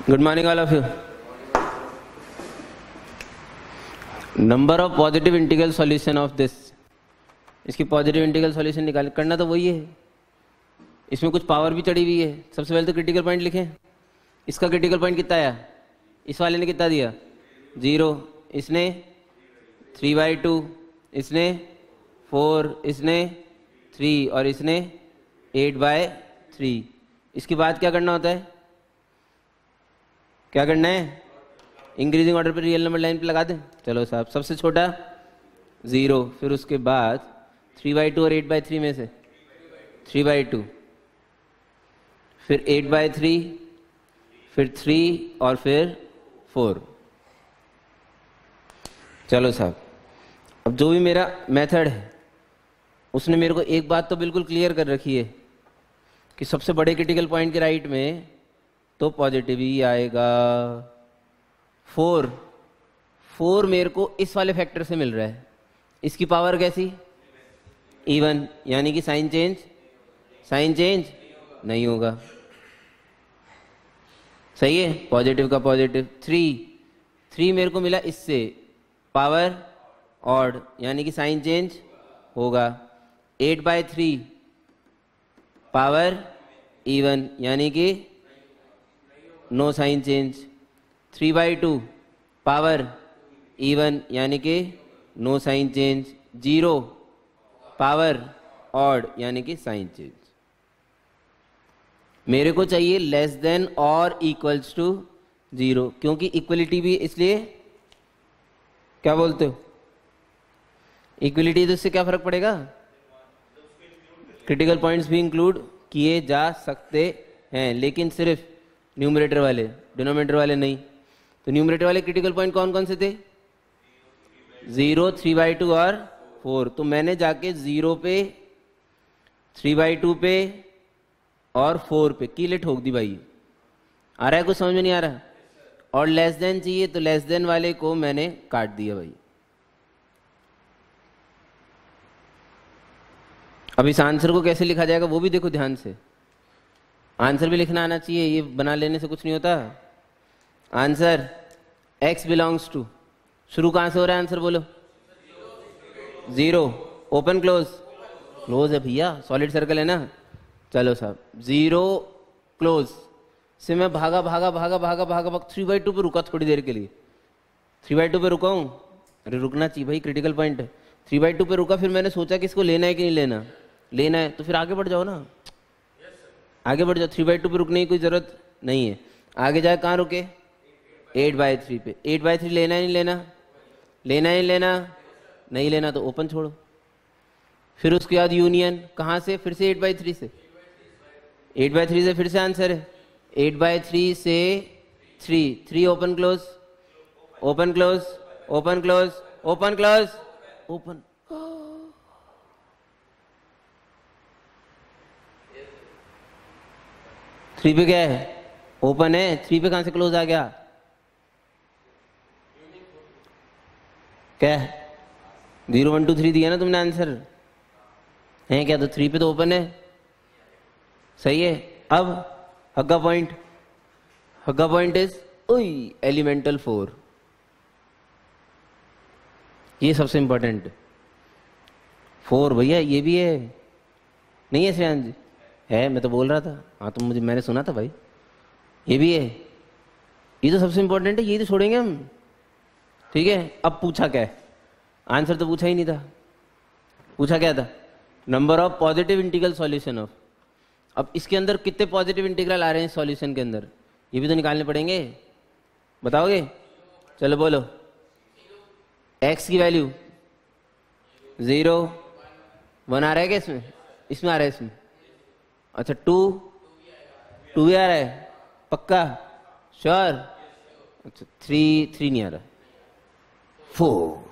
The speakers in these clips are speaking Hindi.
Good morning all of you. Number of positive integral solution of this, इसकी पॉजिटिव इंटीग्रल सॉल्यूशन निकाल करना तो वही है। इसमें कुछ पावर भी चढ़ी हुई है। सबसे पहले तो क्रिटिकल पॉइंट लिखें। इसका क्रिटिकल पॉइंट कितना आया? इस वाले ने कितना दिया? 0, इसने 3/2, इसने 4, इसने 3 और इसने 8/3। इसके बाद क्या करना होता है? क्या करना है? इंक्रीजिंग ऑर्डर पे रियल नंबर लाइन पे लगा दें। चलो साहब, सबसे छोटा 0, फिर उसके बाद 3/2 और 8/3 में से 3/2, फिर 8/3, फिर 3 और फिर 4। चलो साहब, अब जो भी मेरा मेथड है उसने मेरे को एक बात तो बिल्कुल क्लियर कर रखी है कि सबसे बड़े क्रिटिकल पॉइंट के राइट में तो पॉजिटिव ही आएगा। 4 मेरे को इस वाले फैक्टर से मिल रहा है। इसकी पावर कैसी? इवन, यानी कि साइन चेंज नहीं होगा। सही है, पॉजिटिव का पॉजिटिव। 3 मेरे को मिला इससे, पावर ऑड यानी कि साइन चेंज होगा। 8/3 पावर इवन यानी कि no sign change. 3/2 power even यानी कि no sign change. 0 power odd यानी कि साइन चेंज। मेरे को चाहिए लेस देन और इक्वल्स टू 0, क्योंकि इक्वलिटी भी, इसलिए क्या बोलते हो इक्वलिटी, तो इससे क्या फर्क पड़ेगा? क्रिटिकल पॉइंट्स भी इंक्लूड किए जा सकते हैं, लेकिन सिर्फ न्यूमरेटर वाले, डिनोमिनेटर वाले नहीं। तो न्यूमरेटर वाले क्रिटिकल पॉइंट कौन कौन से थे? 0, 3/2 और 4। तो मैंने जाके 0 पे, 3/2 पे और 4 पे कीले ठोक दी भाई। आ रहा है? कुछ समझ में नहीं आ रहा? और लेस देन चाहिए तो लेस देन वाले को मैंने काट दिया भाई। अब इस आंसर को कैसे लिखा जाएगा वो भी देखो ध्यान से। आंसर भी लिखना आना चाहिए, ये बना लेने से कुछ नहीं होता। आंसर x बिलोंग्स टू, शुरू कहां से हो रहा है आंसर बोलो? 0, ओपन क्लोज है भैया, सॉलिड सर्कल है ना। चलो साहब, 0 क्लोज से मैं भागा 3/2 पे रुका थोड़ी देर के लिए। 3/2 पे रुका हूं, अरे रुकना चाहिए भाई, क्रिटिकल पॉइंट है। 3/2 पे रुका, फिर मैंने सोचा कि इसको लेना है कि नहीं लेना है, तो फिर आगे बढ़ जाओ ना, आगे बढ़ जाओ। 3/2 पे रुकने की कोई जरूरत नहीं है। आगे जाए कहाँ रुके? 8/3 पे। 8/3 लेना है नहीं लेना तो ओपन छोड़ो। फिर उसके बाद यूनियन, कहाँ से? फिर से 8/3 से। 8/3 से फिर से आंसर है 8/3 से 3 ओपन ओपन। 3 पे क्या है? ओपन है। 3 पे कहां से क्लोज आ गया? क्या है? 0, 1, 2, 3 दिया ना तुमने आंसर, है क्या? तो 3 पे तो ओपन है। सही है। अब हग्गा पॉइंट इज एलिमेंटल 4। ये सबसे इंपॉर्टेंट 4 भैया। ये भी है, नहीं है श्रेयांश जी? है, मैं तो बोल रहा था। हाँ तो मैंने सुना था भाई, ये भी है। ये तो सबसे इंपॉर्टेंट है, ये तो छोड़ेंगे हम। ठीक है। अब पूछा क्या है? आंसर तो पूछा ही नहीं था। पूछा क्या था? Number of positive integral solution of. अब इसके अंदर कितने पॉजिटिव इंटीग्रल आ रहे हैं सॉल्यूशन के अंदर, ये भी तो निकालने पड़ेंगे। बताओगे? चलो बोलो। x की वैल्यू 0, 1 आ रहा है क्या इसमें आ रहा है इसमें? अच्छा, 2 भी आ रहा है पक्का? श्योर? अच्छा, 3 नहीं आ रहा है। 4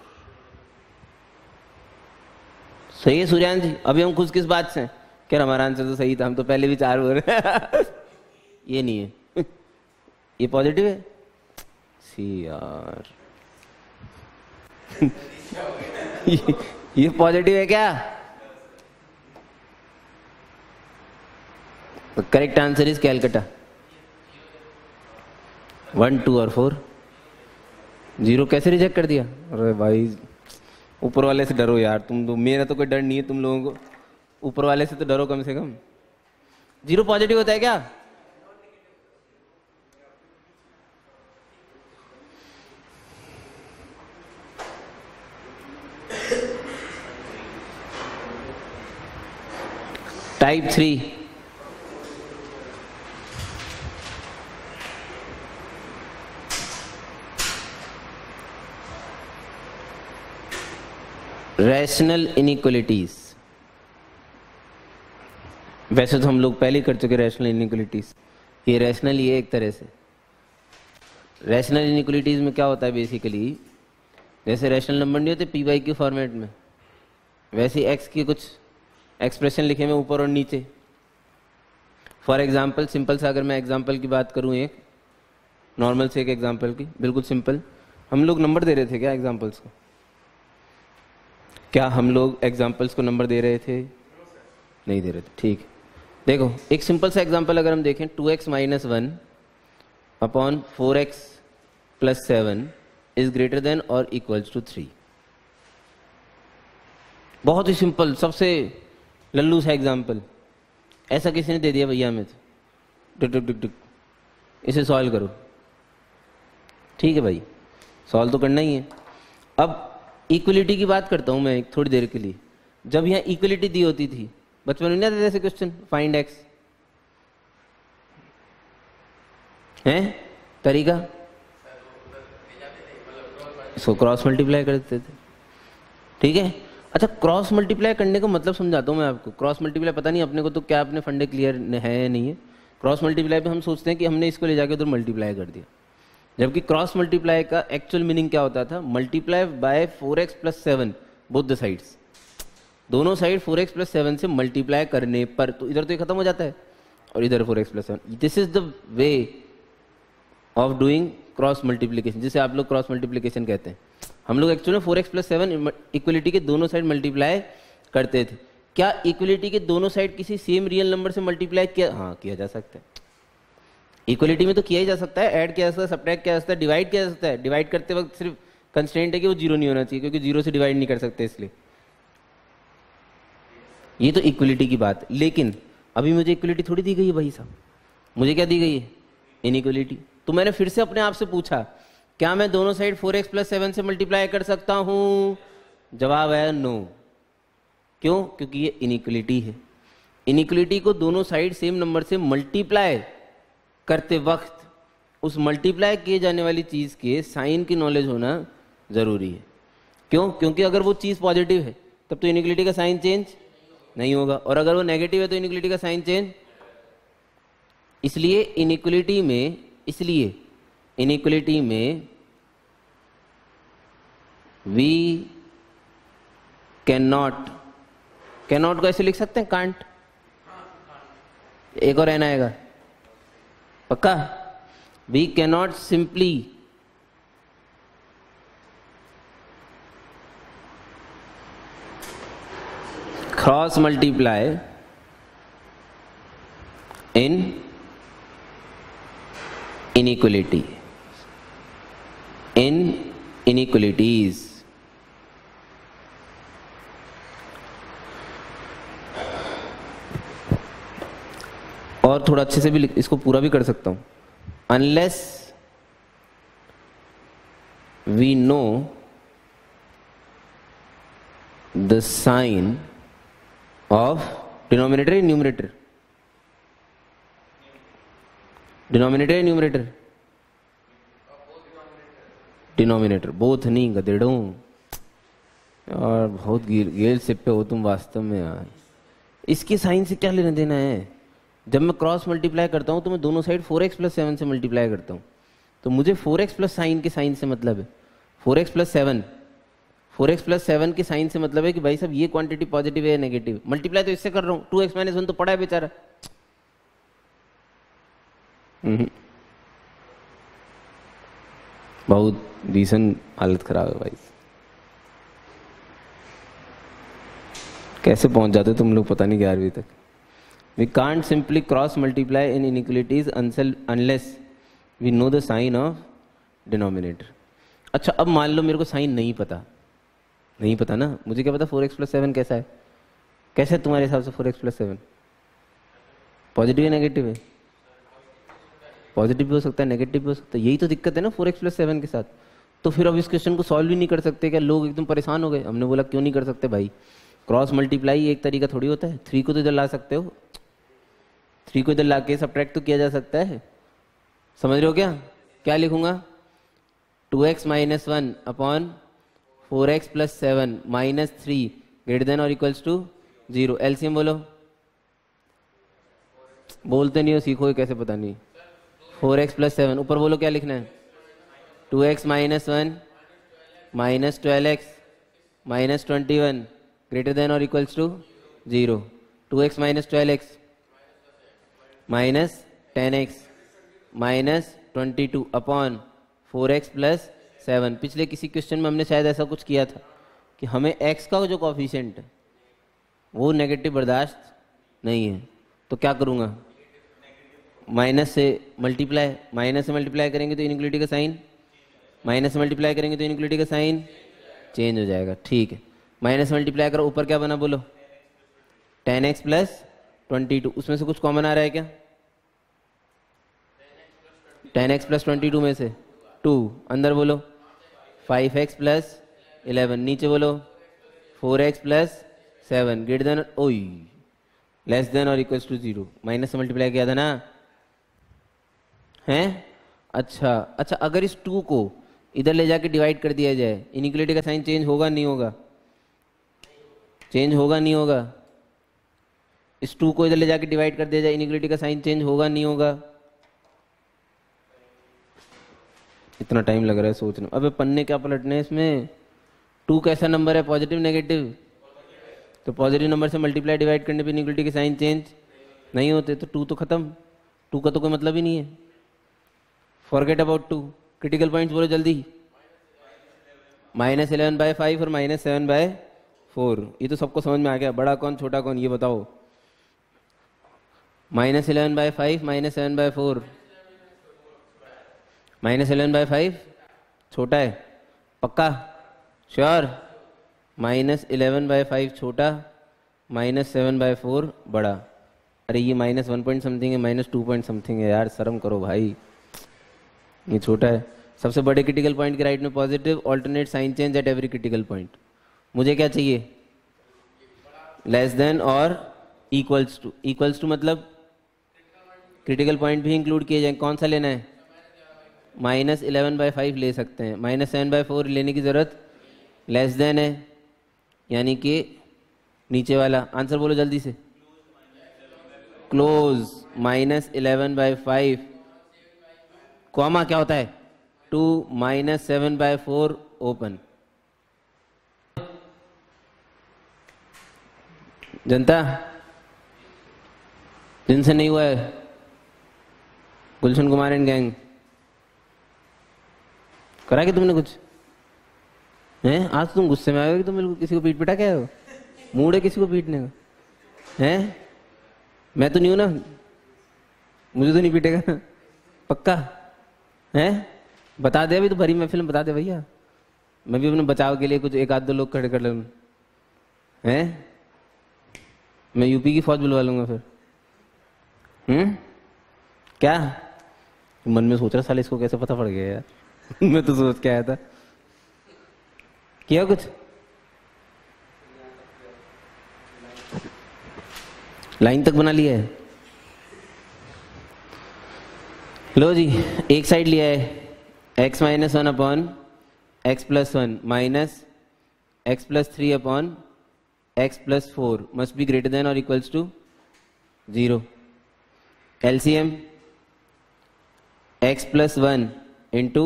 सही है सूर्यान जी। अभी हम खुश किस बात से हैं? क्या हमारा आंसर तो सही था, हम तो पहले भी 4 बोल रहे। ये नहीं है, ये पॉजिटिव है। सी यार ये पॉजिटिव है क्या? Correct answer is Calcutta. 1, 2 और 4। 0 कैसे रिजेक्ट कर दिया? अरे भाई ऊपर वाले से डरो यार तुम तो, मेरा तो कोई डर नहीं है तुम लोगों को, ऊपर वाले से तो डरो कम से कम। 0 पॉजिटिव होता है क्या? Type 3 rational inequalities. वैसे तो हम लोग पहले ही कर चुके रैशनल इनइक्वलिटीज, ये रैशनल ही है एक तरह से। रैशनल इनइक्वलिटीज में क्या होता है बेसिकली, जैसे रैशनल नंबर नहीं होते पी वाई के फॉर्मेट में, वैसे एक्स की कुछ एक्सप्रेशन लिखे में ऊपर और नीचे। फॉर एग्जाम्पल सिंपल सा अगर मैं एग्जाम्पल की बात करूँ, एक नॉर्मल से एक एग्जाम्पल की, बिल्कुल सिंपल। हम लोग नंबर दे रहे थे क्या एग्जाम्पल्स को? क्या हम लोग एग्जाम्पल्स को नंबर दे रहे थे? नहीं दे रहे थे, ठीक। देखो एक सिंपल सा एग्जाम्पल अगर हम देखें, 2x - 1 upon 4x + 7 is greater than और इक्वल्स टू 3। बहुत ही सिंपल, सबसे लल्लू सा एग्जाम्पल। ऐसा किसी ने दे दिया भैया हमें, तो टुक टुक टुक इसे सॉल्व करो। ठीक है भाई, सॉल्व तो करना ही है। अब इक्वलिटी की बात करता हूं मैं एक थोड़ी देर के लिए। जब यहाँ इक्वलिटी दी होती थी बचपन में, नहीं आते जैसे क्वेश्चन फाइंड x, है तरीका, इसको क्रॉस मल्टीप्लाई कर देते थे। ठीक है, अच्छा क्रॉस मल्टीप्लाई करने का मतलब समझाता हूँ मैं आपको। क्रॉस मल्टीप्लाई पता नहीं अपने को तो क्या अपने फंडे क्लियर है या नहीं है। क्रॉस मल्टीप्लाई पे हम सोचते हैं कि हमने इसको ले जाके उधर मल्टीप्लाई कर दिया, जबकि क्रॉस मल्टीप्लाई का एक्चुअल मीनिंग क्या होता था? Multiply by 4x + 7 both the sides. दोनों साइड 4x + 7 से मल्टीप्लाई करने पर तो इधर तो ये खत्म हो जाता है और इधर 4x + 7। This is the way of doing cross multiplication, जिसे आप लोग क्रॉस मल्टीप्लीकेशन कहते हैं। हम लोग एक्चुअली 4x + 7 इक्वलिटी के दोनों साइड मल्टीप्लाई करते थे। क्या इक्वलिटी के दोनों साइड किसी सेम रियल नंबर से मल्टीप्लाई किया? हाँ किया जा सकता है। इक्वलिटी में तो किया ही जा सकता है, ऐड किया जा सकता है, सब्ट्रैक्ट किया जा सकता है, डिवाइड किया जा सकता है। डिवाइड करते वक्त सिर्फ कंस्ट्रेंट है कि वो 0 नहीं होना चाहिए, क्योंकि 0 से डिवाइड नहीं कर सकते, इसलिए ये तो इक्वलिटी की बात। लेकिन अभी मुझे इक्वलिटी थोड़ी दी गई है भाई साहब, मुझे क्या दी गई है? इनइक्वलिटी। तो मैंने फिर से अपने आप से पूछा, क्या मैं दोनों साइड 4x + 7 से मल्टीप्लाई कर सकता हूं? जवाब है नो। क्यों? क्योंकि ये इनइक्वलिटी है। इनइक्वलिटी को दोनों साइड सेम नंबर से मल्टीप्लाई करते वक्त उस मल्टीप्लाई किए जाने वाली चीज के साइन की नॉलेज होना जरूरी है। क्यों? क्योंकि अगर वो चीज पॉजिटिव है तब तो इनइक्वलिटी का साइन चेंज नहीं होगा, और अगर वो नेगेटिव है तो इनइक्वलिटी का साइन चेंज। इसलिए इनइक्वलिटी में वी कैन नॉट को ऐसे लिख सकते हैं, कांट। एक और एन आएगा पक्का। We can not simply cross multiply in inequalities। और थोड़ा अच्छे से भी इसको पूरा भी कर सकता हूं। Unless we know the sign of denominator या न्यूमरेटर, डिनोमिनेटर या न्यूमरेटर, डिनोमिनेटर। बोथ नहीं गधेड़ों यार, बहुत गेल से पे हो तुम वास्तव में यार। इसके साइन से क्या लेना देना है? जब मैं क्रॉस मल्टीप्लाई करता हूं तो मैं दोनों साइड 4x + 7 से मल्टीप्लाई करता हूं, तो मुझे 4x + साइन के साइन से मतलब है 4x + 7। 4x + 7 के साइन से मतलब है कि भाई साहब ये क्वांटिटी पॉजिटिव है या नेगेटिव। मल्टीप्लाई तो इससे कर रहा हूं, 2x - 1 तो पड़ा है बेचारा। बहुत भीषण हालत खराब है भाई। कैसे पहुंच जाते तुम लोग पता नहीं 11वीं तक। We can't simply cross multiply in inequalities unless we know the sign of denominator. अच्छा अब मान लो मेरे को साइन नहीं पता, नहीं पता ना, मुझे क्या पता 4x + 7 कैसा है, कैसा है तुम्हारे हिसाब से 4x + 7? पॉजिटिव है नेगेटिव है? पॉजिटिव भी हो सकता है नेगेटिव भी हो सकता है, यही तो दिक्कत है ना 4x + 7 के साथ। तो फिर अब इस क्वेश्चन को सॉल्व ही नहीं कर सकते क्या? लोग एकदम परेशान हो गए। हमने बोला क्यों नहीं कर सकते भाई, क्रॉस मल्टीप्लाई एक तरीका थोड़ी होता है, 3 को तो इधर ला सकते हो, 3 को इधर ला के सब्ट्रैक्ट तो किया जा सकता है, समझ रहे हो क्या? क्या लिखूंगा? 2x - 1 upon 4x + 7 - 3 greater than और इक्वल्स टू 0। एलसीएम बोलो, बोलते नहीं हो, सीखो कैसे पता नहीं। 4x + 7 ऊपर बोलो क्या लिखना है? 2x - 1 - 12x - 21 ग्रेटर देन और equals to 0। 2x - 12x - 10x - 22 upon 4x + 7। पिछले किसी क्वेश्चन में हमने शायद ऐसा कुछ किया था कि हमें x का जो कॉफिशिएंट है वो नेगेटिव बर्दाश्त नहीं है, तो क्या करूँगा? माइनस से मल्टीप्लाई करेंगे तो इनइक्वालिटी का साइन, माइनस से मल्टीप्लाई करेंगे तो इनइक्वालिटी का साइन चेंज हो जाएगा। ठीक है, माइनस मल्टीप्लाई करो, ऊपर क्या बना बोलो? 10x + 22। उसमें से कुछ कॉमन आ रहा है क्या? 10x + 22 में से 2, अंदर बोलो 5x + 11, नीचे बोलो 4x + 7 ग्रेटर देन ओई लेस देन और इक्वल्स टू 0। माइनस से मल्टीप्लाई किया था ना, हैं? अच्छा अच्छा, अगर इस 2 को इधर ले जाके डिवाइड कर दिया जाए, इनइक्वालिटी का साइन चेंज होगा नहीं होगा? चेंज होगा नहीं होगा? इस 2 को इधर ले जाके डिवाइड कर दिया जाए, इनइक्वालिटी का साइन चेंज होगा नहीं होगा? इतना टाइम लग रहा है सोचने। अबे पन्ने क्या पलटने इसमें? 2 कैसा नंबर है, पॉजिटिव नेगेटिव? तो पॉजिटिव नंबर से मल्टीप्लाई डिवाइड करने पे इनइक्वालिटी के साइन चेंज नहीं होते, तो 2 तो खत्म, 2 का तो कोई मतलब ही नहीं है। Forget about 2। क्रिटिकल पॉइंट्स बोलो जल्दी। -11/5 और -7/4। ये तो सबको समझ में आ गया, बड़ा कौन छोटा कौन ये बताओ। -11/5 -7/4। -11/5 छोटा है पक्का? श्योर? -11/5 छोटा, -7/4 बड़ा। अरे ये -1 पॉइंट समथिंग है, -2 पॉइंट समथिंग है यार, शर्म करो भाई, ये छोटा है। सबसे बड़े क्रिटिकल पॉइंट के राइट में positive, alternate sign change at every critical point. मुझे क्या चाहिए? लेस देन और इक्वल्स टू। इक्वल्स टू मतलब क्रिटिकल पॉइंट भी इंक्लूड किए जाए। कौन सा लेना है? -11/5 ले सकते हैं, -7/4 लेने की जरूरत, लेस देन है यानी कि नीचे वाला। आंसर बोलो जल्दी से। क्लोज -11/5 कॉमा क्या होता है? 2 -7/4 ओपन। जनता जिनसे नहीं हुआ है, गुलशन कुमार एंड गैंग करा कि तुमने कुछ हैं? आज तुम गुस्से में आए हो कि तुम बिल्कुल किसी को पीट पिटा के आए हो? मूड है किसी को पीटने का? हैं? मैं तो नहीं हूं ना, मुझे तो नहीं पीटेगा पक्का? हैं? बता दे, अभी तो भरी महफिल में बता दे भैया, मैं भी अपने बचाव के लिए कुछ 1-2 लोग खड़े कर लूं। हैं? मैं यूपी की फौज बुलवा लूंगा फिर। क्या मन में सोच रहा, साले इसको कैसे पता पड़ गया यार मैं तो सोच के आया था। किया कुछ? लाइन तक बना लिया है? लो जी, एक साइड लिया है x - 1 upon x + 1 minus x + 3 upon x + 4 must be greater than और equals to 0। LCM x + 1 into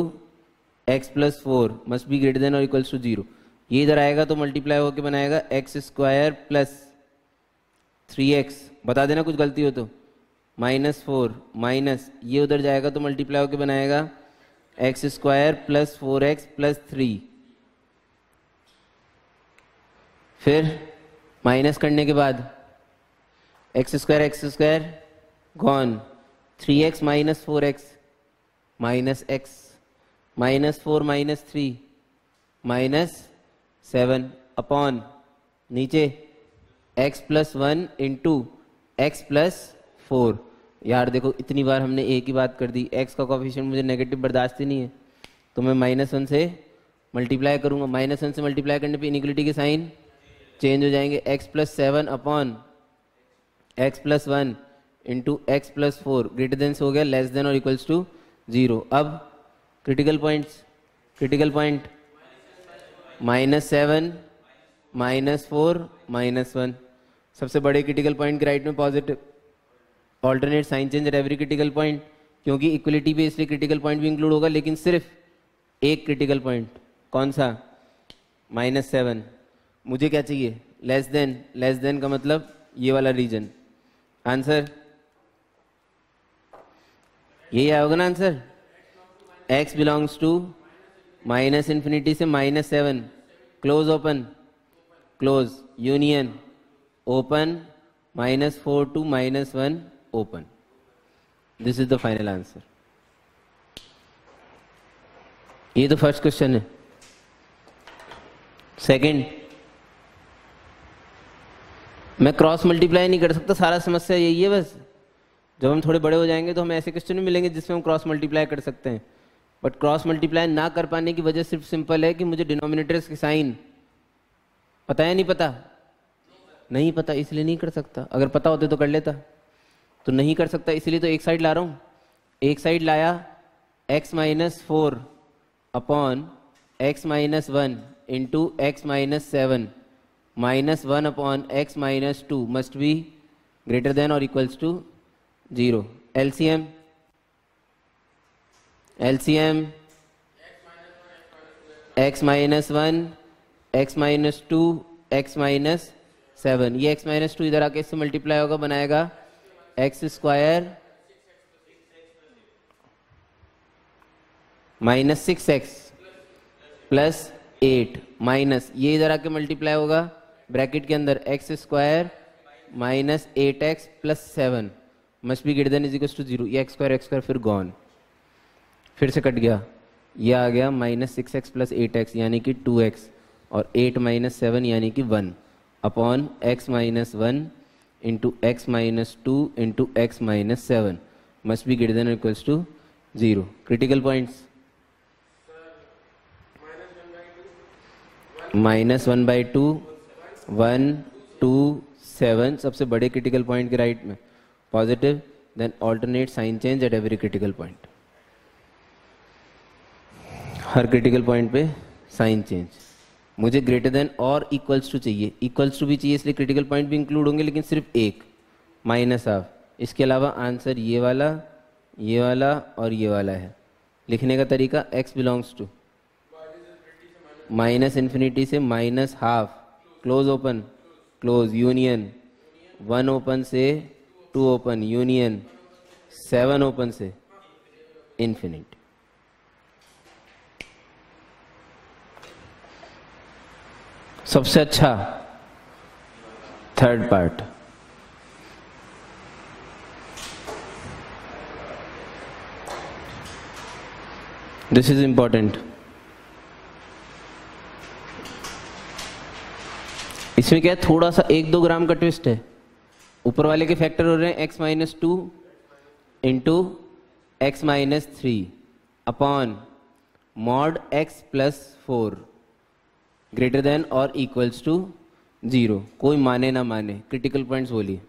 x + 4 must be greater than और इक्वल्स टू 0। ये इधर आएगा तो मल्टीप्लाई होकर बनाएगा x² + 3x, बता देना कुछ गलती हो तो, -4 माइनस ये उधर जाएगा तो मल्टीप्लाई होकर बनाएगा x² + 4x + 3। फिर माइनस करने के बाद x² gone, 3x - 4x minus x, -4 -3 -7 upon नीचे x+1 इंटू x+4। यार देखो इतनी बार हमने एक ही बात कर दी, x का कोफिशिएंट मुझे नेगेटिव बर्दाश्त ही नहीं है, तो मैं -1 से मल्टीप्लाई करूंगा। -1 से मल्टीप्लाई करने पे इनइक्वलिटी के साइन चेंज हो जाएंगे। x+7 upon x+1 into x+4 greater than से हो गया लेस देन और इक्वल्स टू 0। अब क्रिटिकल पॉइंट्स, क्रिटिकल पॉइंट -7 -4 -1, सबसे बड़े क्रिटिकल पॉइंट के राइट में positive, alternate sign change at every critical point, क्योंकि इक्वलिटी पे इसलिए क्रिटिकल पॉइंट भी इंक्लूड होगा, लेकिन सिर्फ एक क्रिटिकल पॉइंट, कौन सा? -7। मुझे क्या चाहिए? Less then. लेस देन का मतलब ये वाला रीजन। आंसर यही आओगे ना आंसर? x बिलोंग्स टू -∞ से -7, close open, close union open, -4 to -1 open. This is the final answer. ये तो फर्स्ट क्वेश्चन है। सेकंड, मैं क्रॉस मल्टीप्लाई नहीं कर सकता, सारा समस्या यही है बस। जब हम थोड़े बड़े हो जाएंगे तो हमें ऐसे क्वेश्चन भी मिलेंगे जिसमें हम क्रॉस मल्टीप्लाई कर सकते हैं, बट क्रॉस मल्टीप्लाई ना कर पाने की वजह सिर्फ सिंपल है कि मुझे डिनोमिनेटर्स के साइन पता है, नहीं पता? नहीं पता, इसलिए नहीं कर सकता। अगर पता होते तो कर लेता, तो नहीं कर सकता, इसलिए तो एक साइड ला रहा हूं। एक साइड लाया x-4 upon x-1 into x-7 -1 upon x-2 must be greater than और equals to 0। LCM, LCM x-1 x-2 x-7, ये x-2 इधर आके इससे मल्टीप्लाई होगा, बनाएगा x² -6x प्लस 8 माइनस ये इधर आके मल्टीप्लाई होगा ब्रैकेट के अंदर x² -8x plus 7 must be greater than is equal to 0। ये x² फिर गॉन, फिर से कट गया, ये आ गया -6x प्लस 8x यानी कि 2x और 8 -7 यानी कि 1 upon x-1 into x-2 into x-7 must be greater than equals to 0। Critical points -1/2 1 2 7, सबसे बड़े क्रिटिकल पॉइंट के राइट में positive, then alternate sign change at every critical point. हर क्रिटिकल पॉइंट पे साइन चेंज। मुझे ग्रेटर देन और इक्वल्स टू चाहिए, इक्वल्स टू भी चाहिए, इसलिए क्रिटिकल पॉइंट भी इंक्लूड होंगे, लेकिन सिर्फ एक -1/2। इसके अलावा आंसर ये वाला और ये वाला है। लिखने का तरीका x बिलोंग्स टू -∞ से -12, close open close union 1 open से 2 ओपन यूनियन 7 ओपन से इन्फिनिट। सबसे अच्छा third part, this is important. इसमें क्या है, थोड़ा सा 1-2 ग्राम का ट्विस्ट है। ऊपर वाले के फैक्टर हो रहे हैं x-2 into x-3 upon mod x plus 4 greater than और इक्वल्स टू 0। कोई माने ना माने, क्रिटिकल पॉइंट्स बोलिए।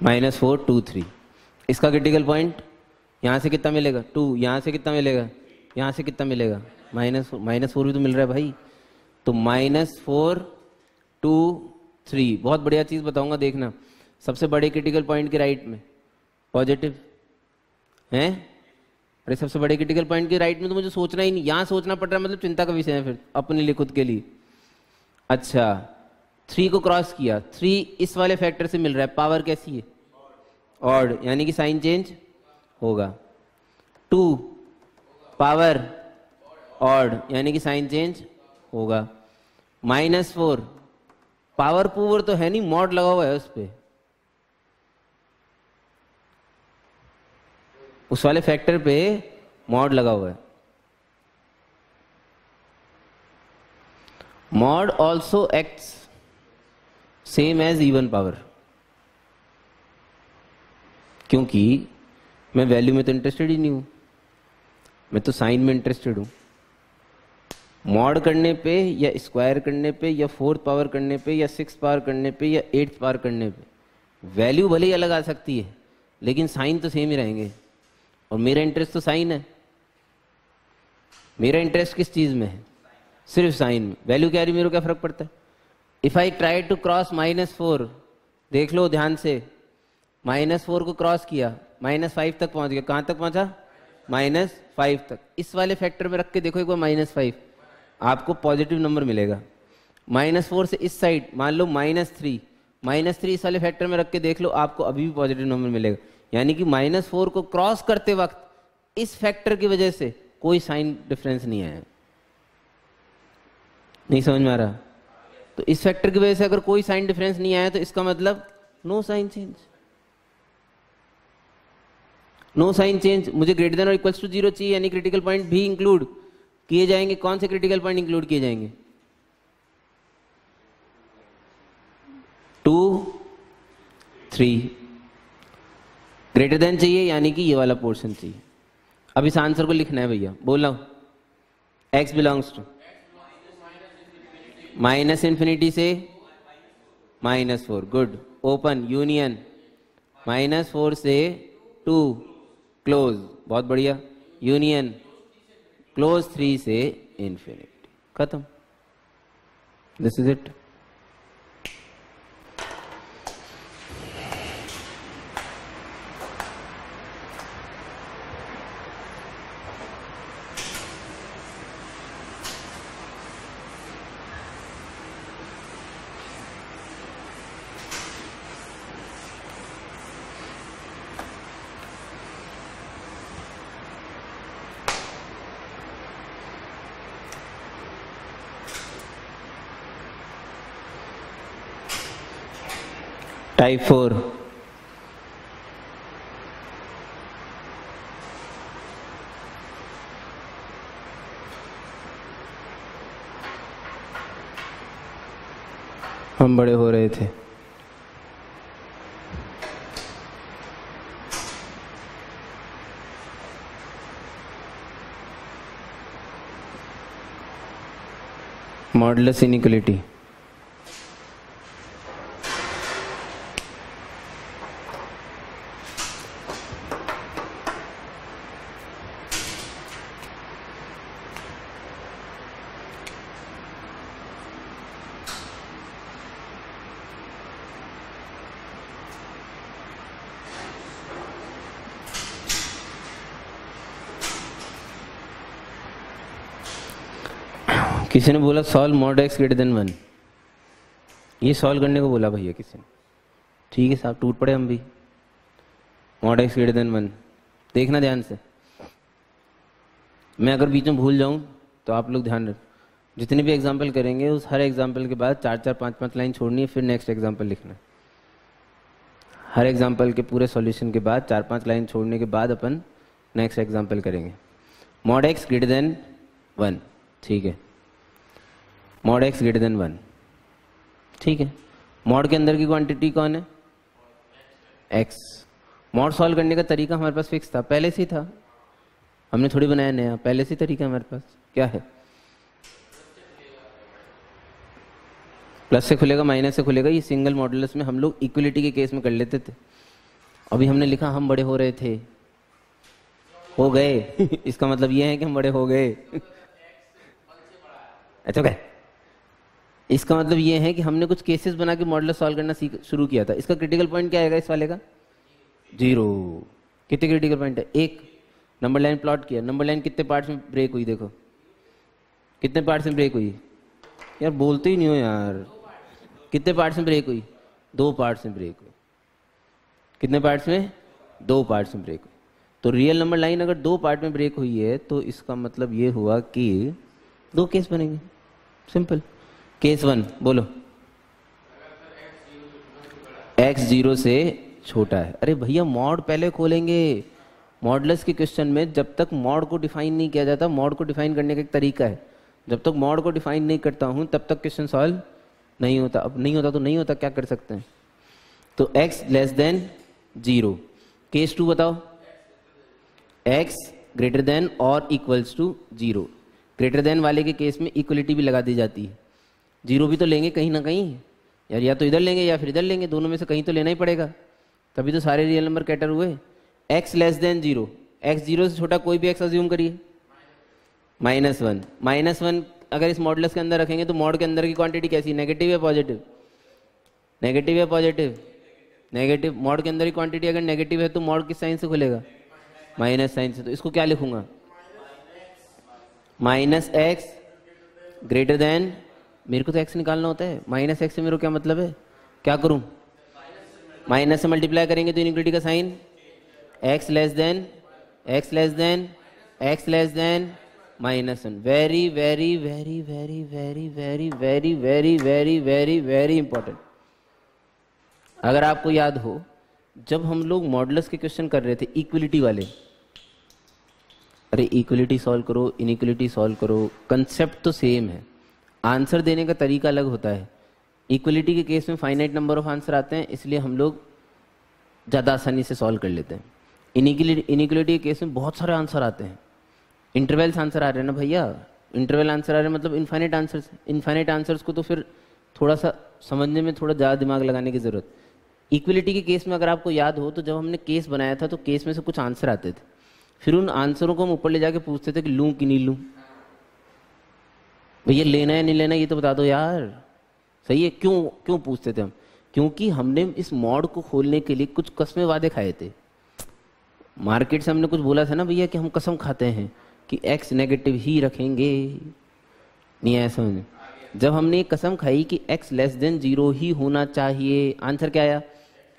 -4 2 3, इसका क्रिटिकल पॉइंट यहाँ से कितना मिलेगा 2, यहाँ से कितना मिलेगा, यहाँ से कितना मिलेगा -4 भी तो मिल रहा है भाई। तो -4 2 3, बहुत बढ़िया चीज बताऊंगा देखना। सबसे बड़े क्रिटिकल पॉइंट के राइट में पॉजिटिव है। अरे सबसे बड़े क्रिटिकल पॉइंट के राइट में तो मुझे सोचना ही नहीं, यहाँ सोचना पड़ रहा है, मतलब चिंता का विषय है फिर अपने लिए, खुद के लिए। अच्छा 3 को क्रॉस किया, 3 इस वाले फैक्टर से मिल रहा है, पावर कैसी है ऑड, यानी कि साइन चेंज होगा। 2 पावर ऑड यानी कि साइन चेंज होगा। -4 पावर पूवर तो है नहीं, मॉड लगा हुआ है उस पर, उस वाले फैक्टर पे मॉड लगा हुआ है। Mod also acts same as even power, क्योंकि मैं वैल्यू में तो इंटरेस्टेड ही नहीं हूं, मैं तो साइन में इंटरेस्टेड हूं। मॉड करने पे या स्क्वायर करने पे या फोर्थ पावर करने पे या सिक्स पावर करने पे या एट्थ पावर करने पे वैल्यू भले ही अलग आ सकती है, लेकिन साइन तो सेम ही रहेंगे। और मेरा इंटरेस्ट तो साइन है। मेरा इंटरेस्ट किस चीज में है? सिर्फ साइन में। वैल्यू क्या रही मेरे को क्या फर्क पड़ता है? If I try to cross -4, देख लो ध्यान से, -4 को क्रॉस किया, -5 तक पहुंच गया। कहां तक पहुंचा? -5 तक। इस वाले फैक्टर में रख के देखो एक बार -5, आपको पॉजिटिव नंबर मिलेगा। -4 से इस साइड मान लो -3, -3 इस वाले फैक्टर में रख के देख लो, आपको अभी भी पॉजिटिव नंबर मिलेगा। यानी कि -4 को क्रॉस करते वक्त इस फैक्टर की वजह से कोई साइन डिफरेंस नहीं आया। नहीं समझ में आ रहा? तो इस फैक्टर की वजह से अगर कोई साइन डिफरेंस नहीं आया तो इसका मतलब no sign change. No sign change. मुझे ग्रेटर देन और इक्वल्स टू 0 चाहिए, यानी क्रिटिकल पॉइंट भी इंक्लूड किए जाएंगे। कौन से क्रिटिकल पॉइंट इंक्लूड किए जाएंगे? 2, 3। ग्रेटर देन चाहिए यानी कि ये वाला पोर्शन चाहिए। अब इस आंसर को लिखना है भैया, बोल रहा हूं। x बिलोंग्स टू -∞ से -4, गुड। ओपन यूनियन -4 से 2, क्लोज, बहुत बढ़िया। यूनियन क्लोज 3 से इन्फिनिटी, खत्म। This is it. टाइप 4, हम बड़े हो रहे थे। मॉडुलस इनइक्वालिटी, किसी ने बोला solve mod x greater then 1, ये सॉल्व करने को बोला भैया किसी ने। ठीक है साहब, टूट पड़े हम भी। mod x ग्रेटर देन 1 देखना ध्यान से। मैं अगर बीच में भूल जाऊं तो आप लोग ध्यान रख, जितने भी एग्जाम्पल करेंगे उस हर एग्जाम्पल के बाद 4-4, 5-5 लाइन छोड़नी है, फिर नेक्स्ट एग्जाम्पल लिखना है। हर एग्जाम्पल के पूरे सॉल्यूशन के बाद 4-5 लाइन छोड़ने के बाद अपन नेक्स्ट एग्जाम्पल करेंगे। mod x ग्रेटर देन 1, ठीक है। mod x ग्रेटर देन 1, ठीक है। मॉड के अंदर की क्वांटिटी कौन है? x। मॉड सॉल्व करने का तरीका हमारे पास फिक्स था, पहले से ही था, हमने थोड़ी बनाया नया, पहले से तरीका हमारे पास क्या है? प्लस से खुलेगा, माइनस से खुलेगा। ये सिंगल मॉडुलस में हम लोग इक्वलिटी के केस में कर लेते थे। अभी हमने लिखा हम बड़े हो रहे थे, हो गए इसका मतलब ये है कि हम बड़े हो गए अच्छा क्या? इसका मतलब ये है कि हमने कुछ केसेस बना के मॉडुलस सॉल्व करना शुरू किया था। इसका क्रिटिकल पॉइंट क्या आएगा इस वाले का? 0। कितने क्रिटिकल पॉइंट है? 1। नंबर लाइन प्लॉट किया, नंबर लाइन कितने पार्ट्स में ब्रेक हुई? देखो कितने पार्ट्स में ब्रेक हुई? यार बोलते ही नहीं हो यार। कितने पार्ट्स में ब्रेक हुई? 2 पार्ट्स में ब्रेक हुई। कितने पार्ट्स में? 2 पार्ट्स में ब्रेक हुई। तो रियल नंबर लाइन अगर 2 पार्ट में ब्रेक हुई है तो इसका मतलब ये हुआ कि 2 केस बनेंगे। सिंपल। केस 1 बोलो। x 0 से छोटा है। अरे भैया मॉड पहले खोलेंगे, मॉडुलस के क्वेश्चन में जब तक मॉड को डिफाइन नहीं किया जाता, मॉड को डिफाइन करने का एक तरीका है, जब तक मॉड को डिफाइन नहीं करता हूँ तब तक क्वेश्चन सॉल्व नहीं होता। अब नहीं होता तो नहीं होता, क्या कर सकते हैं। तो x लेस देन 0, केस 2 बताओ, x ग्रेटर देन और इक्वल्स टू 0। ग्रेटर देन वाले के केस में इक्वलिटी भी लगा दी जाती है, 0 भी तो लेंगे कहीं ना कहीं यार, या तो इधर लेंगे या फिर इधर लेंगे, दोनों में से कहीं तो लेना ही पड़ेगा, तभी तो सारे रियल नंबर कैटर हुए। x लेस देन 0, x 0 से छोटा कोई भी x अज्यूम करिए, -1, -1 अगर इस मॉडुलस के अंदर रखेंगे तो मॉड के अंदर की क्वांटिटी कैसी, नेगेटिव या पॉजिटिव, नेगेटिव या पॉजिटिव, नेगेटिव। मॉड के अंदर की क्वांटिटी अगर नेगेटिव है तो मॉड किस साइन से खुलेगा, माइनस साइन से। तो इसको क्या लिखूंगा, -x ग्रेटर देन, मेरे को तो x निकालना होता है, -x से मेरे को क्या मतलब है, क्या करूं, माइनस से मल्टीप्लाई करेंगे तो इनइक्वालिटी का sign, x less than, x less than, x less than -1। Very very very very very very very very very very very important. अगर आपको याद हो, जब हम लोग मॉडुलस के क्वेश्चन कर रहे थे इक्वलिटी वाले, अरे इक्वलिटी सॉल्व करो, इनइक्वलिटी सॉल्व करो, कंसेप्ट तो सेम है, आंसर देने का तरीका अलग होता है। इक्वलिटी के केस में फाइनाइट नंबर ऑफ आंसर आते हैं, इसलिए हम लोग ज़्यादा आसानी से सॉल्व कर लेते हैं। इनइक्वलिटी के केस में बहुत सारे आंसर आते हैं, इंटरवल्स आंसर आ रहे हैं ना भैया, इंटरवल आंसर आ रहे हैं मतलब इनफाइनाइट आंसर्स। इनफाइनाइट आंसर्स को तो फिर थोड़ा सा समझने में थोड़ा ज़्यादा दिमाग लगाने की ज़रूरत। इक्वलिटी के केस में अगर आपको याद हो तो जब हमने केस बनाया था तो केस में से कुछ आंसर आते थे, फिर उन आंसरों को हम ऊपर ले जाके पूछते थे कि लूँ कि नहीं लूँ, भैया लेना है नहीं लेना ये तो बता दो यार, सही है। क्यों क्यों पूछते थे हम, क्योंकि हमने इस मॉड को खोलने के लिए कुछ कसमें वादे खाए थे। मार्केट से हमने कुछ बोला था ना भैया कि हम कसम खाते हैं कि x नेगेटिव ही रखेंगे, नहीं ऐसा समझ। जब हमने एक कसम खाई कि x लेस देन 0 ही होना चाहिए, आंसर क्या आया,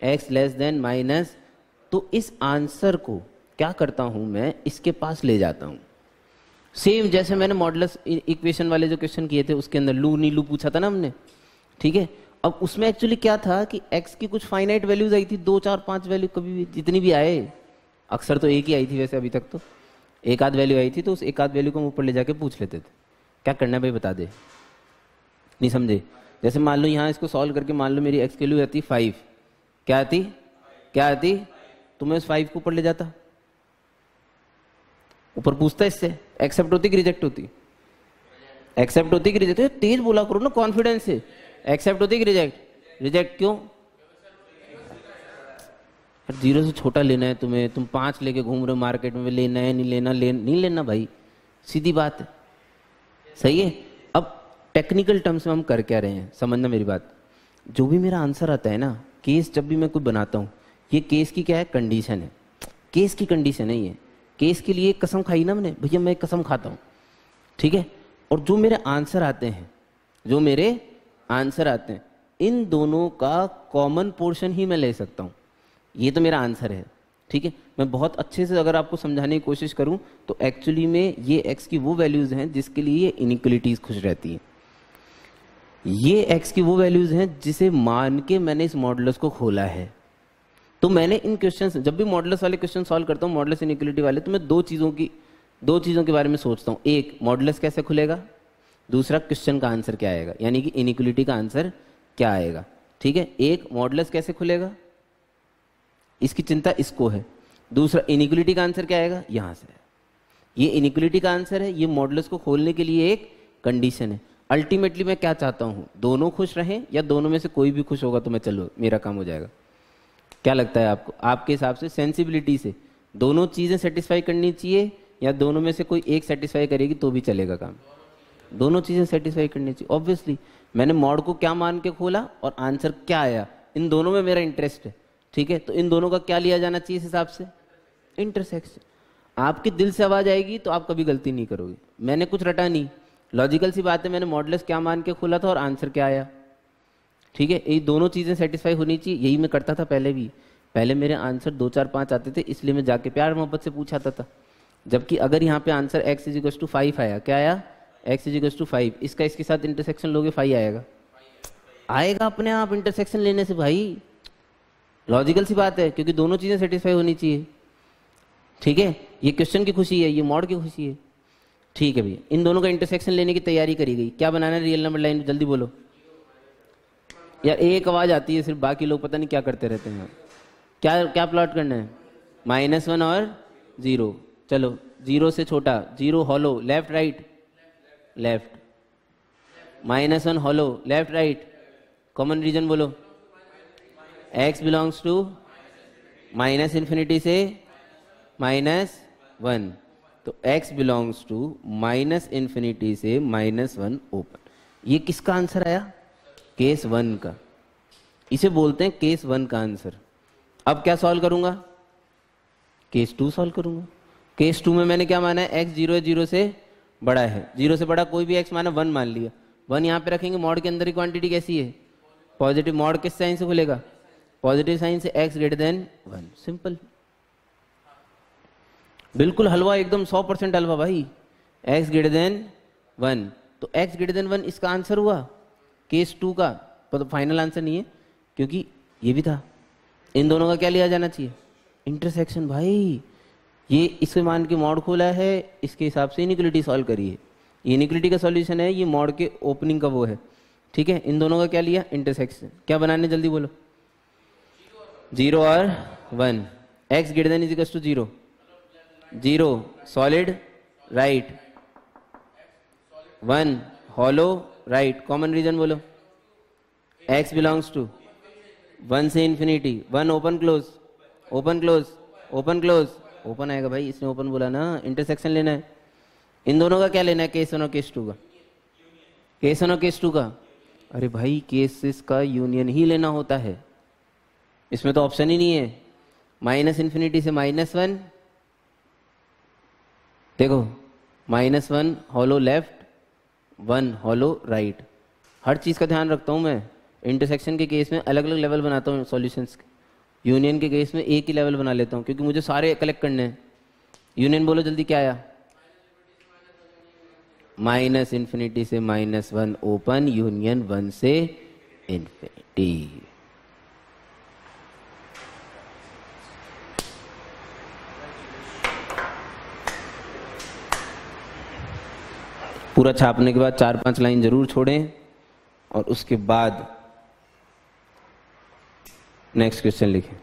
x लेस देन माइनस, तो इस आंसर को क्या करता हूं मैं, इसके पास ले जाता हूं। सेम जैसे मैंने मॉडुलस इक्वेशन वाले जो क्वेश्चन किए थे उसके अंदर लू नी लू पूछा था ना हमने, ठीक है। अब उसमें एक्चुअली क्या था कि x की कुछ फाइनाइट वैल्यूज आई थी, 2 4 5 वैल्यू, कभी भी जितनी भी आए, अक्सर तो एक ही आई थी वैसे अभी तक तो, एक आध वैल्यू आई थी, तो उस एक आध वैल्यू को हम ऊपर ले जाके पूछ लेते थे क्या करना है भाई बता दे, नहीं समझे। जैसे मान लो यहाँ इसको सॉल्व करके मान लो मेरी x की वैल्यू आती 5, क्या आती, क्या आती, तो मैं उस 5 को ऊपर ले जाता, ऊपर पूछता इससे एक्सेप्ट होती कि रिजेक्ट होती, एक्सेप्ट होती कि रिजेक्ट, तेज बोला करो ना कॉन्फिडेंस से, एक्सेप्ट होती कि रिजेक्ट, रिजेक्ट क्यों, 0 से छोटा लेना है तुम्हें, तुम 5 लेके घूम रहे हो मार्केट में, लेना है नहीं लेना, नहीं लेना भाई, सीधी बात है, सही है। अब टेक्निकल टर्म्स में हम कर क्या रहे हैं, समझना मेरी बात। जो भी मेरा आंसर आता है ना, केस जब भी मैं कोई बनाता हूँ, ये केस की क्या है, कंडीशन है, केस की कंडीशन है ये, केस के लिए कसम खाई ना मैंने, भैया मैं कसम खाता हूँ, ठीक है। और जो मेरे आंसर आते हैं, जो मेरे आंसर आते हैं, इन दोनों का कॉमन पोर्शन ही मैं ले सकता हूँ, ये तो मेरा आंसर है, ठीक है। मैं बहुत अच्छे से अगर आपको समझाने की कोशिश करूं तो एक्चुअली में ये x की वो वैल्यूज हैं जिसके लिए ये इनइक्वलिटीज खुश रहती हैं, ये x की वो वैल्यूज हैं जिसे मान के मैंने इस मॉडुलस को खोला है। तो मैंने इन क्वेश्चन, जब भी मॉडुलस वाले क्वेश्चन सॉल्व करता हूँ, मॉडुलस इनइक्वलिटी वाले, तो मैं दो चीज़ों के बारे में सोचता हूँ, एक मॉडुलस कैसे खुलेगा, दूसरा क्वेश्चन का आंसर क्या आएगा, यानी कि इनइक्वलिटी का आंसर क्या आएगा, ठीक है। एक मॉडुलस कैसे खुलेगा, इसकी चिंता इसको है, दूसरा इनइक्वलिटी का आंसर क्या आएगा, यहां से, ये इनइक्वलिटी का आंसर है, ये मॉडुलस को खोलने के लिए एक कंडीशन है। अल्टीमेटली मैं क्या चाहता हूं, दोनों खुश रहें, या दोनों में से कोई भी खुश होगा तो मैं चलो मेरा काम हो जाएगा। क्या लगता है आपको, आपके हिसाब से सेंसिबिलिटी से दोनों चीजें सेटिस्फाई करनी चाहिए, या दोनों में से कोई एक सेटिस्फाई करेगी तो भी चलेगा काम, दोनों चीजें सेटिस्फाई करनी चाहिए। ऑब्वियसली मैंने मॉड को क्या मान के खोला और आंसर क्या आया, इन दोनों में मेरा इंटरेस्ट है, ठीक है। तो इन दोनों का क्या लिया जाना चाहिए इस हिसाब से, इंटरसेक्शन। आपके दिल से आवाज आएगी तो आप कभी गलती नहीं करोगे, मैंने कुछ रटा नहीं, लॉजिकल सी बात है, मैंने मॉडुलस क्या मान के खोला था और आंसर क्या आया, ठीक है। ये दोनों चीजें सेटिस्फाई होनी चाहिए, यही मैं करता था पहले भी, पहले मेरे आंसर 2 4 5 आते थे, इसलिए मैं जाके प्यार मोहब्बत से पूछाता था। जबकि अगर यहाँ पे आंसर x = 5 आया, क्या आया, x = 5, इसका इसके साथ इंटरसेक्शन लोगे 5 आएगा, आएगा अपने आप इंटरसेक्शन लेने से भाई, लॉजिकल सी बात है, क्योंकि दोनों चीजें सेटिस्फाई होनी चाहिए। ठीक है, ये क्वेश्चन की खुशी है, ये मॉड की खुशी है। ठीक है भैया, इन दोनों का इंटरसेक्शन लेने की तैयारी करी गई। क्या बनाना है रियल नंबर लाइन, जल्दी बोलो यार। एक आवाज आती है सिर्फ, बाकी लोग पता नहीं क्या करते रहते हैं। क्या क्या प्लॉट करना है? -1 और 0। चलो 0 से छोटा, 0 hollow, left right, left. -1 hollow, left right, common region बोलो। x बिलोंग्स टू -∞ से -1, तो x बिलोंग्स टू -∞ से -1 ओपन। ये किसका आंसर आया? केस 1 का। इसे बोलते हैं केस 1 का आंसर। अब क्या सॉल्व करूंगा? केस 2 सॉल्व करूंगा। केस 2 में मैंने क्या माना है? x 0 से बड़ा है। 0 से बड़ा कोई भी x माना, 1 मान लिया। 1 यहाँ पे रखेंगे, मॉड के अंदर की क्वांटिटी कैसी है? पॉजिटिव। मॉड किस साइन से खुलेगा? पॉजिटिव साइन से। x > 1, simple. बिल्कुल हलवा, एकदम 100% हलवा भाई। x > 1, तो x > 1 इसका आंसर हुआ केस 2 का। तो फाइनल आंसर नहीं है, क्योंकि ये भी था। इन दोनों का क्या लिया जाना चाहिए? इंटरसेक्शन भाई। ये इसके मान के मॉड खोला है, इसके हिसाब से इनिक्वलिटी सॉल्व करी है। ये इनिक्वलिटी का सॉल्यूशन है, ये मॉड के ओपनिंग का वो है। ठीक है, इन दोनों का क्या लिया? इंटरसेक्शन। क्या बनाने, जल्दी बोलो। 0 और 1, x > 0, 0 solid right, 1 hollow right, common region बोलो। x बिलोंग्स टू 1 से infinity, 1 open close, open close, open close, open आएगा भाई, इसने ओपन बोला ना। इंटरसेक्शन लेना है। इन दोनों का क्या लेना है? केस 1 और केस 2 का। केस 1 और केस 2 का, अरे भाई केसेस का यूनियन ही लेना होता है, इसमें तो ऑप्शन ही नहीं है। -∞ से -1, देखो -1 हॉलो लेफ्ट, 1 हॉलो राइट। हर चीज़ का ध्यान रखता हूँ मैं। इंटरसेक्शन के केस में अलग अलग लेवल बनाता हूँ सॉल्यूशंस के, यूनियन के केस में एक ही लेवल बना लेता हूँ, क्योंकि मुझे सारे कलेक्ट करने हैं। यूनियन बोलो जल्दी, क्या आया? -∞ से -1 ओपन, यूनियन 1 से इन्फिनिटी। पूरा छापने के बाद 4-5 लाइन जरूर छोड़ें, और उसके बाद नेक्स्ट क्वेश्चन लिखें।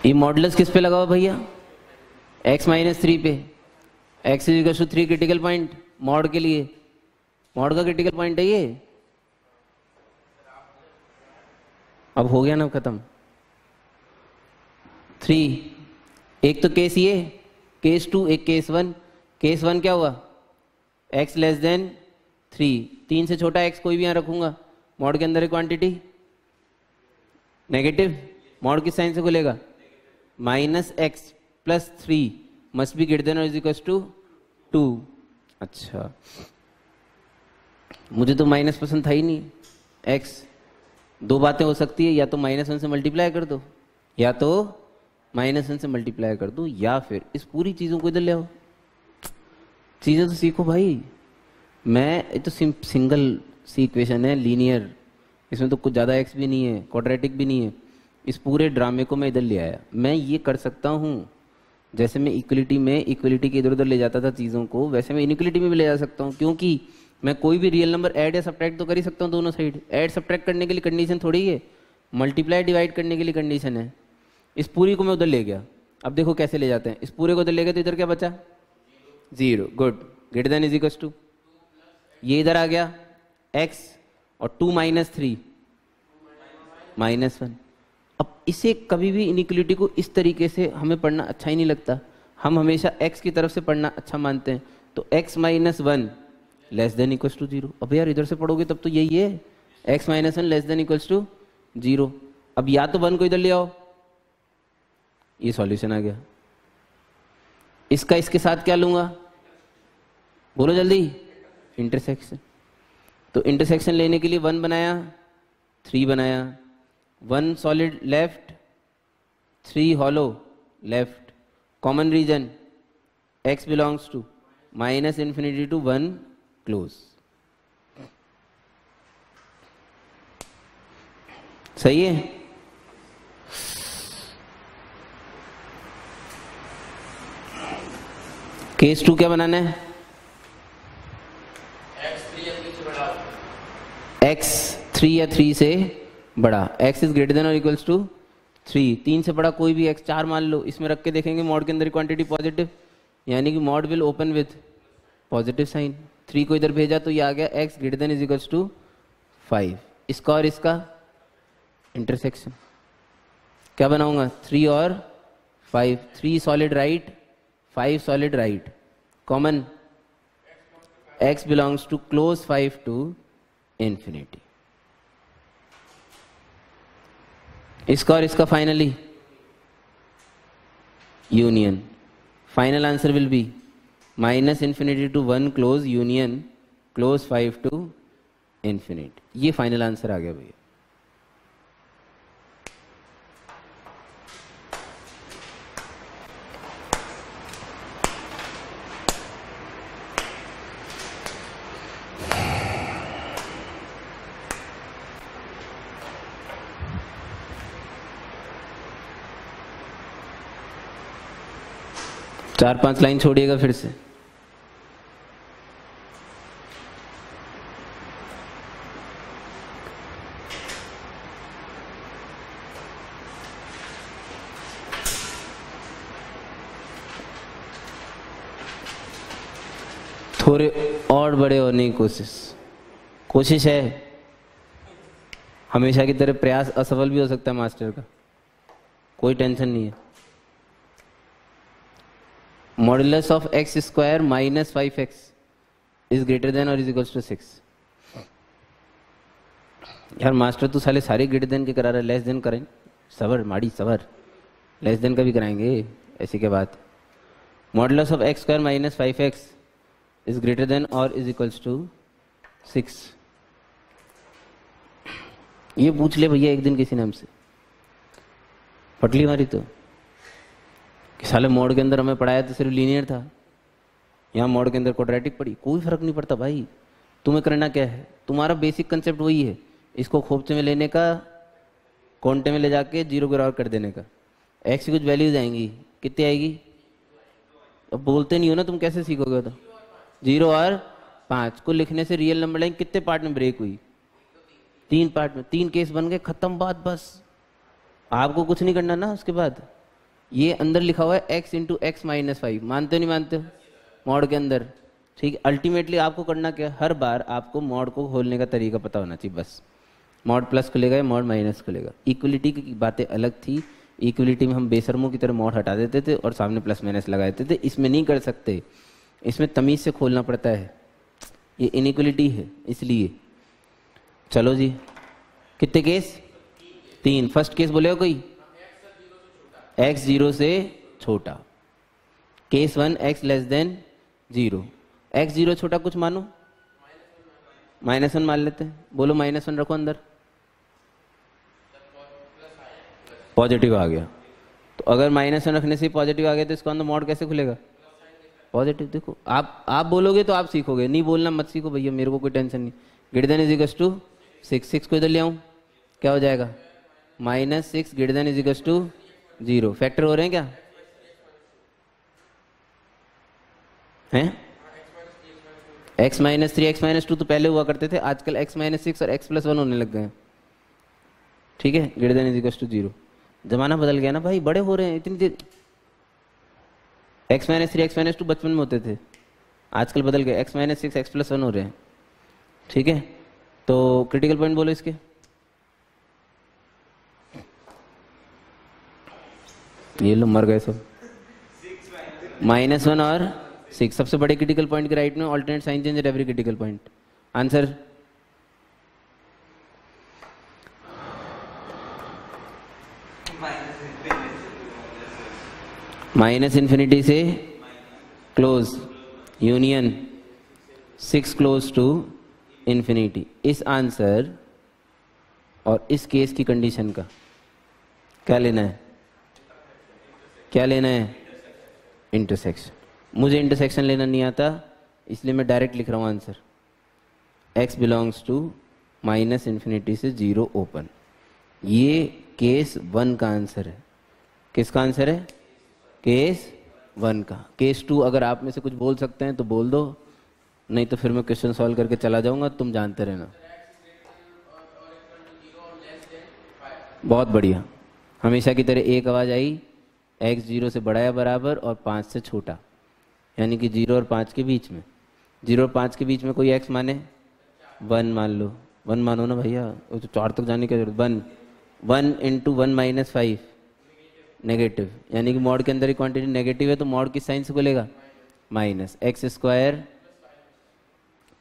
ये मॉडुलस किस पे लगा हुआ भैया? x - 3 पे। x = 3 क्रिटिकल पॉइंट मॉड के लिए। मॉड का क्रिटिकल पॉइंट है ये। अब हो गया ना खत्म। 3, एक तो केस ये, केस 2, एक केस 1। केस 1 क्या हुआ? x <3। 3 से छोटा x कोई भी यहाँ रखूंगा, मॉड के अंदर क्वांटिटी नेगेटिव। मॉड किस साइन से खुलेगा? -x + 3 must be > or = 2। अच्छा, मुझे तो माइनस पसंद था ही नहीं। x, दो बातें हो सकती है, या तो -1 से मल्टीप्लाई कर दो, या तो -1 से मल्टीप्लाई कर दो, या फिर इस पूरी चीज़ों को इधर ले आओ। चीज़ें तो सीखो भाई। मैं तो सिंगल सी इक्वेशन है, लीनियर, इसमें तो कुछ ज़्यादा x भी नहीं है, क्वाड्रेटिक भी नहीं है। इस पूरे ड्रामे को मैं इधर ले आया। मैं ये कर सकता हूँ, जैसे मैं इक्वलिटी के इधर उधर ले जाता था चीज़ों को, वैसे मैं इनइक्वलिटी में भी ले जा सकता हूँ, क्योंकि मैं कोई भी रियल नंबर ऐड या सब्ट्रैक्ट तो कर ही सकता हूँ दोनों साइड। ऐड सब्ट्रैक्ट करने के लिए कंडीशन थोड़ी है, मल्टीप्लाई डिवाइड करने के लिए कंडीशन है। इस पूरी को मैं उधर ले गया। अब देखो कैसे ले जाते हैं। इस पूरे को उधर ले गए तो इधर क्या बचा? 0। गुड। > ये इधर आ गया x, और 2 - 3 -1। अब इसे कभी भी इनइक्वलिटी को इस तरीके से हमें पढ़ना अच्छा ही नहीं लगता। हम हमेशा x की तरफ से पढ़ना अच्छा मानते हैं। तो x - 1 < 0। अब यार इधर से पढ़ोगे तब तो यही है, x - 1 < 0। अब या तो 1 को इधर ले आओ, ये सॉल्यूशन आ गया। इसका इसके साथ क्या लूंगा? बोलो जल्दी। इंटरसेक्शन। तो इंटरसेक्शन लेने के लिए 1 बनाया, 3 बनाया, 1 solid left, 3 hollow left. Common region, x belongs to minus infinity to 1 close. सही है? केस 2 क्या बनाना है? x 3 या 3 से बड़ा, x इज ग्रेटर देन और इक्वल्स टू 3, 3 से बड़ा कोई भी x 4 मान लो, इसमें रख के देखेंगे मॉड के अंदर क्वांटिटी पॉजिटिव, यानी कि mod will open with positive sign. 3 को इधर भेजा तो ये आ गया x greater than is equals to 5। इसका और इसका इंटरसेक्शन क्या बनाऊंगा? 3 और 5, 3 solid right, 5 solid right. Common x belongs to close 5 to infinity. इसका और इसका finally union. Final answer will be minus infinity to 1 close union close 5 to infinity. ये फाइनल आंसर आ गया भैया। चार 5 लाइन छोड़िएगा फिर से। थोड़े और बड़े होने की कोशिश है। हमेशा की तरह प्रयास असफल भी हो सकता है मास्टर का, कोई टेंशन नहीं है। Modulus of x square minus 5x is greater than और इज इक्वल्स टू 6। यार मास्टर तू साले सारे ग्रेटर देन के करा रहा है, लेस देन करें। सबर माड़ी सबर, लेस देन का भी कराएंगे ऐसी क्या बात। Modulus of x square minus 5x is greater than और इज इक्वल्स टू 6। ये पूछ ले भैया एक दिन किसी ने हमसे, पटली मारी तो कि साले मोड के अंदर हमें पढ़ाया तो सिर्फ लीनियर था, यहाँ मोड के अंदर क्वाड्रेटिक पढ़ी। कोई फर्क नहीं पड़ता भाई, तुम्हें करना क्या है, तुम्हारा बेसिक कंसेप्ट वही है, इसको खोपचे में लेने का, कोंटे में ले जाके 0 बराबर कर देने का। एक्स की कुछ वैल्यूज आएंगी, कितनी आएगी? अब बोलते नहीं हो ना, तुम कैसे सीखोगे? तो 0 और 5 को लिखने से रियल नंबर लाइन कितने पार्ट में ब्रेक हुई? 3 पार्ट में, 3 केस बन गए, खत्म बात। बस आपको कुछ नहीं करना ना। उसके बाद ये अंदर लिखा हुआ है x इंटू एक्स माइनस 5, मानते हो नहीं मानते हो? मॉड के अंदर, ठीक। अल्टीमेटली आपको करना क्या, हर बार आपको मॉड को खोलने का तरीका पता होना चाहिए बस। मॉड प्लस खुलेगा या मॉड माइनस खुलेगा। इक्वलिटी की बातें अलग थी, इक्वलिटी में हम बेशर्मों की तरह मॉड हटा देते थे और सामने प्लस माइनस लगा देते थे। इसमें नहीं कर सकते, इसमें तमीज़ से खोलना पड़ता है, ये इनइक्वलिटी है इसलिए। चलो जी, कितने केस? 3। फर्स्ट केस बोलेगा कोई? x 0 से छोटा। Case 1 x less then 0। x 0 छोटा कुछ मानो, -1 मान लेते हैं। बोलो -1 रखो अंदर, पॉजिटिव आ गया। तो अगर -1 रखने से पॉजिटिव आ गया तो इसका अंदर मॉड कैसे खुलेगा? पॉजिटिव। देखो आप बोलोगे तो आप सीखोगे, नहीं बोलना मत सीखो भैया, मेरे को कोई टेंशन नहीं। Greater than is equals to 6 को इधर ले आऊं, क्या हो जाएगा? -6 greater than is equals to 0। Factor हो रहे हैं क्या? हैं? x माइनस 3 x माइनस 2 तो पहले हुआ करते थे, आजकल x माइनस 6 और x प्लस 1 होने लग गए हैं, ठीक है। Greater than is equals to 0। जमाना बदल गया ना भाई, बड़े हो रहे हैं इतनी देर। x माइनस 3 x माइनस 2 बचपन में होते थे, आजकल बदल गए, x माइनस 6 x प्लस 1 हो रहे हैं, ठीक है। तो क्रिटिकल पॉइंट बोलो इसके। ये लो मर गए सब। -1 और 6 सबसे बड़े क्रिटिकल पॉइंट के राइट में alternate sign change at every critical point. Answer minus infinity से close union 6 close to infinity. इस आंसर और इस केस की कंडीशन का क्या लेना है, क्या लेना है, इंटरसेक्शन। मुझे इंटरसेक्शन लेना नहीं आता, इसलिए मैं डायरेक्ट लिख रहा हूँ answer, x belongs to minus infinity से 0 ओपन। ये केस 1 का आंसर है। किसका आंसर है, केस 1 का। केस 2 अगर आप में से कुछ बोल सकते हैं तो बोल दो, नहीं तो फिर मैं क्वेश्चन सॉल्व करके चला जाऊंगा, तुम जानते रहना। बहुत बढ़िया, हमेशा की तरह एक आवाज़ आई, x 0 से बड़ा या बराबर और 5 से छोटा, यानी कि 0 और 5 के बीच में। 0 और 5 के बीच में कोई x माने 1 मान लो, 1 मानो ना भैया, वो तो 4 तक जाने की जरूरत। 1 इंटू 1 माइनस 5 नेगेटिव, यानी कि मॉड के अंदर ही क्वांटिटी नेगेटिव है तो मॉड किस साइन से खुलेगा, minus X square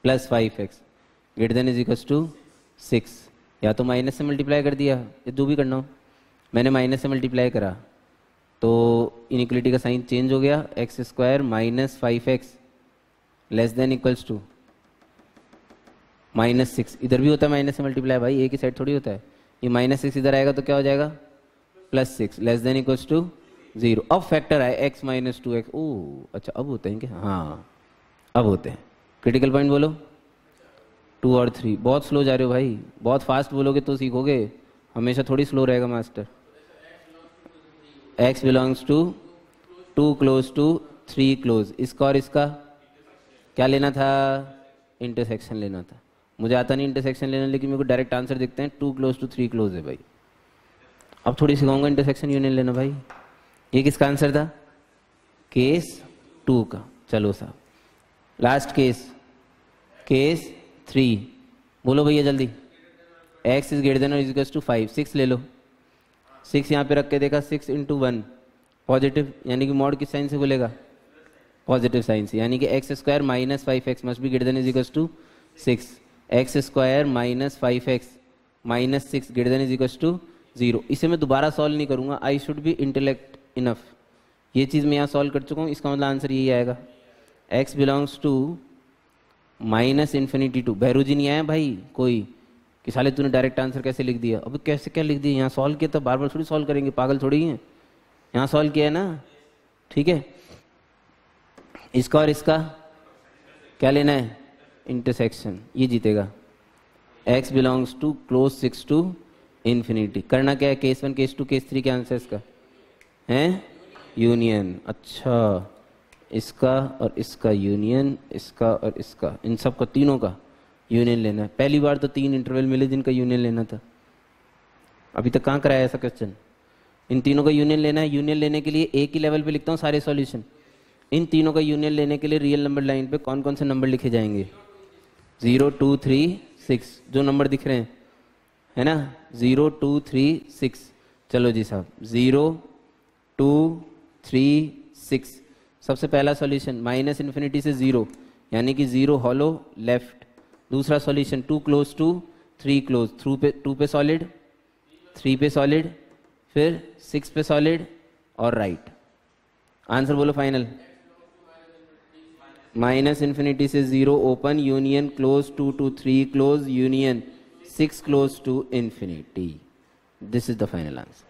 plus 5x greater than is equals to 6। या तो माइनस से मल्टीप्लाई कर दिया, ये जो भी करना हो, मैंने माइनस से मल्टीप्लाई करा तो इनइक्वलिटी का साइन चेंज हो गया, X square minus 5x less than equals to -6। इधर भी होता है माइनस से मल्टीप्लाई भाई, एक ही साइड थोड़ी होता है। ये -6 इधर आएगा तो क्या हो जाएगा, +6 लेस देन इक्वल्स टू 0। अब फैक्टर आए x माइनस 2x। ओ अच्छा, अब होते हैं क्या, हाँ अब होते हैं। क्रिटिकल पॉइंट बोलो, 2 और 3। बहुत स्लो जा रहे हो भाई, बहुत फास्ट बोलोगे तो सीखोगे, हमेशा थोड़ी स्लो रहेगा master. x belongs to 2 close to 3 close, इसका और इसका क्या लेना था, इंटरसेक्शन लेना था। मुझे आता नहीं इंटरसेक्शन लेना, लेकिन मेरे को डायरेक्ट आंसर दिखते हैं, 2 क्लोज टू 3 क्लोज है भाई। अब थोड़ी सिखाऊंगा इंटरसेक्शन यूनियन लेना भाई। ये किसका आंसर था, केस 2 का। चलो साहब लास्ट केस, केस 3 बोलो भैया जल्दी। x इज ग्रेटर देन और इज इक्वल्स टू 5, 6 ले लो। 6 यहाँ पे रख के देखा, 6 इंटू 1 पॉजिटिव, यानी कि मॉड किस साइन से खुलेगा, पॉजिटिव साइन से, यानी कि X square minus 5x must be greater than is equals to 6। X square minus 5x minus 6 greater than is equals to 0। इसे मैं दोबारा सॉल्व नहीं करूंगा, I should be intellect enough. ये चीज़ मैं यहाँ सॉल्व कर चुका हूँ, इसका मतलब आंसर यही आएगा, x belongs to minus infinity to. Bhairu ji नहीं आया भाई कोई कि साले तूने डायरेक्ट आंसर कैसे लिख दिया। अब कैसे क्या लिख दिया, यहाँ सॉल्व किया तो बार बार थोड़ी सॉल्व करेंगे, पागल थोड़ी हैं, यहाँ सॉल्व किया है ना, ठीक है। इसका और इसका क्या लेना है, इंटरसेक्शन, ये जीतेगा। x belongs to close 6 to infinity. करना क्या है, केस 1 केस 2 केस 3 के आंसर इसका है यूनियन। अच्छा, इसका और इसका यूनियन, इसका और इसका, इन सब का तीनों का यूनियन लेना है। पहली बार तो 3 इंटरवल मिले जिनका यूनियन लेना था, अभी तक कहाँ कराया ऐसा क्वेश्चन। इन तीनों का यूनियन लेना है। यूनियन लेने के लिए एक ही लेवल पे लिखता हूँ सारे सॉल्यूशन। इन तीनों का यूनियन लेने के लिए रियल नंबर लाइन पे कौन कौन से नंबर लिखे जाएंगे, 0 2 3 6, जो नंबर दिख रहे हैं है ना, 0 2 3 6। चलो जी साहब, 0 2 3 6। सबसे पहला सॉल्यूशन माइनस इन्फिनिटी से 0, यानी कि 0 हॉलो लेफ्ट। दूसरा सॉल्यूशन 2 क्लोज टू 3 क्लोज, 2 पे सॉलिड, 3 पे सॉलिड, फिर 6 पे सॉलिड और राइट। आंसर बोलो फाइनल, माइनस इन्फिनिटी से 0 open, union close 2 to 3 close, union 6 close to infinity. This is the final answer.